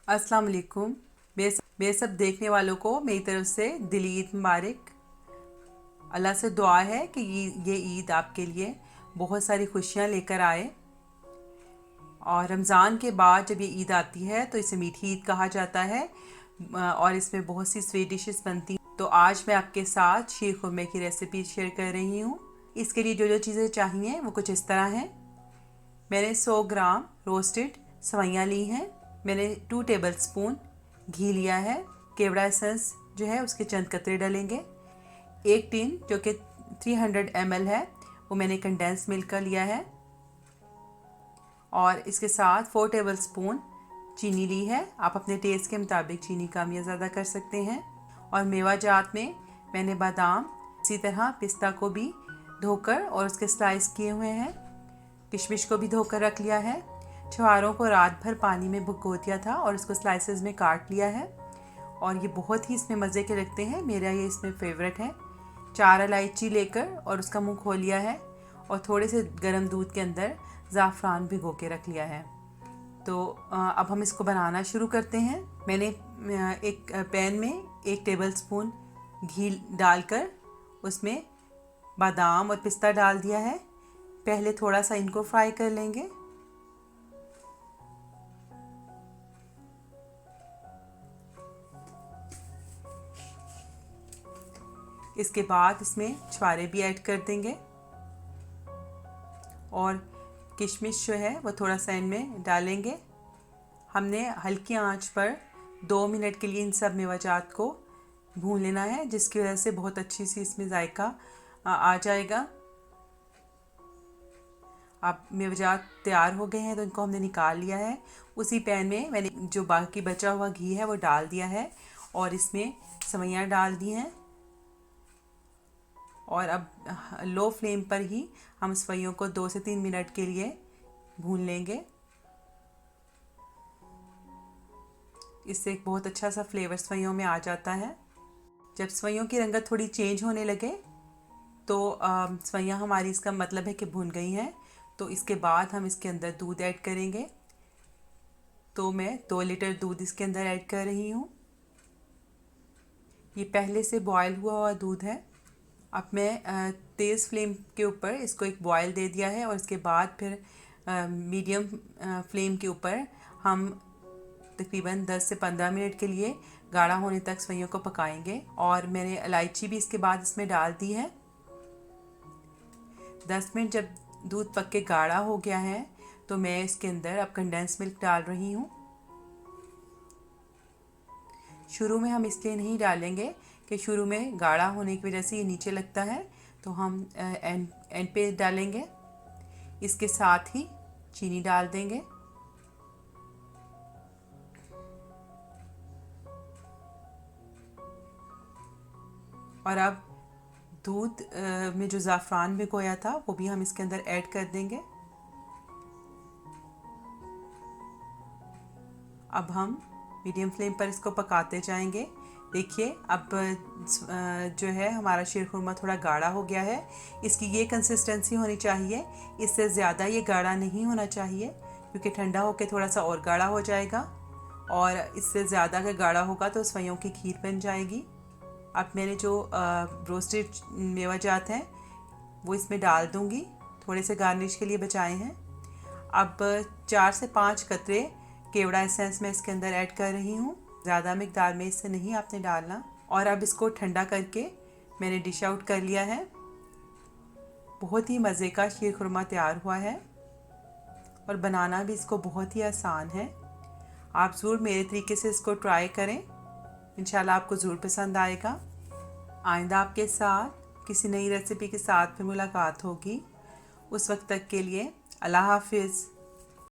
अस्सलाम वालेकुम। मेरे सब देखने वालों को मेरी तरफ से दिली ईद मुबारक। अल्लाह से दुआ है कि ये ईद आपके लिए बहुत सारी खुशियाँ लेकर आए। और रमज़ान के बाद जब ये ईद आती है तो इसे मीठी ईद कहा जाता है। और इसमें बहुत सी स्वीट डिशेस बनती हैं। तो आज मैं आपके साथ शीर खुरमे की रेसिपी शेयर कर रही हूँ। इसके लिए जो जो चीज़ें चाहिए वो कुछ इस तरह हैं। मैंने 100 ग्राम रोस्टेड सवैयाँ ली हैं। मैंने 2 टेबल स्पून घी लिया है। केवड़ा एसेंस जो है उसके चंद कतरे डालेंगे। एक टिन जो कि 300 ml है वो मैंने कंडेंस मिल्क का लिया है। और इसके साथ 4 टेबल स्पून चीनी ली है। आप अपने टेस्ट के मुताबिक चीनी कम या ज़्यादा कर सकते हैं। और मेवा जात में मैंने बादाम, इसी तरह पिस्ता को भी धोकर और उसके स्लाइस किए हुए हैं। किशमिश को भी धोकर रख लिया है। छुहारों को रात भर पानी में भिगो दिया था और इसको स्लाइसेस में काट लिया है। और ये बहुत ही इसमें मज़े के लगते हैं, मेरा ये इसमें फेवरेट है। 4 इलायची लेकर और उसका मुंह खोल लिया है और थोड़े से गर्म दूध के अंदर ज़ाफ़रान भिगो के रख लिया है। तो अब हम इसको बनाना शुरू करते हैं। मैंने एक पैन में 1 टेबल स्पून घी डालकर उसमें बादाम और पिस्ता डाल दिया है। पहले थोड़ा सा इनको फ्राई कर लेंगे। इसके बाद इसमें छुहारे भी ऐड कर देंगे और किशमिश जो है वो थोड़ा सा इनमें डालेंगे। हमने हल्की आंच पर 2 मिनट के लिए इन सब मेवाजात को भून लेना है, जिसकी वजह से बहुत अच्छी सी इसमें जायका आ जाएगा। अब मेवाजात तैयार हो गए हैं तो इनको हमने निकाल लिया है। उसी पैन में मैंने जो बाकी बचा हुआ घी है वो डाल दिया है और इसमें सवैयाँ डाल दी हैं। और अब लो फ्लेम पर ही हम सवैयों को 2 से 3 मिनट के लिए भून लेंगे। इससे एक बहुत अच्छा सा फ्लेवर सवैयों में आ जाता है। जब सवैयों की रंगत थोड़ी चेंज होने लगे तो सवैयाँ हमारी, इसका मतलब है कि भुन गई हैं। तो इसके बाद हम इसके अंदर दूध ऐड करेंगे। तो मैं 2 लीटर दूध इसके अंदर ऐड कर रही हूँ। ये पहले से बॉयल हुआ दूध है। अब मैं तेज़ फ्लेम के ऊपर इसको एक बॉयल दे दिया है और इसके बाद फिर मीडियम फ्लेम के ऊपर हम तकरीबन 10 से 15 मिनट के लिए गाढ़ा होने तक सवैयों को पकाएंगे। और मैंने इलायची भी इसके बाद इसमें डाल दी है। 10 मिनट जब दूध पक के गाढ़ा हो गया है तो मैं इसके अंदर अब कंडेंस मिल्क डाल रही हूँ। शुरू में हम इसलिए नहीं डालेंगे कि शुरू में गाढ़ा होने की वजह से ये नीचे लगता है, तो हम एंड पे डालेंगे। इसके साथ ही चीनी डाल देंगे। और अब दूध में जो ज़ाफ़रान भिगोया था वो भी हम इसके अंदर ऐड कर देंगे। अब हम मीडियम फ्लेम पर इसको पकाते जाएंगे। देखिए अब जो है हमारा शीर खुरमा थोड़ा गाढ़ा हो गया है। इसकी ये कंसिस्टेंसी होनी चाहिए, इससे ज़्यादा ये गाढ़ा नहीं होना चाहिए, क्योंकि ठंडा होकर थोड़ा सा और गाढ़ा हो जाएगा। और इससे ज़्यादा अगर गाढ़ा होगा तो सवैयों की खीर बन जाएगी। अब मैंने जो रोस्टेड मेवाजात हैं वो इसमें डाल दूँगी, थोड़े से गार्निश के लिए बचाए हैं। अब 4 से 5 कतरे केवड़ा एसेंस मैं इसके अंदर ऐड कर रही हूँ। ज़्यादा मिकदार में इससे नहीं आपने डालना। और अब इसको ठंडा करके मैंने डिश आउट कर लिया है। बहुत ही मज़े का शीर खुरमा तैयार हुआ है और बनाना भी इसको बहुत ही आसान है। आप ज़रूर मेरे तरीके से इसको ट्राई करें, इंशाल्लाह आपको ज़रूर पसंद आएगा। आइंदा आपके साथ किसी नई रेसिपी के साथ फिर मुलाकात होगी। उस वक्त तक के लिए अल्लाह हाफिज़।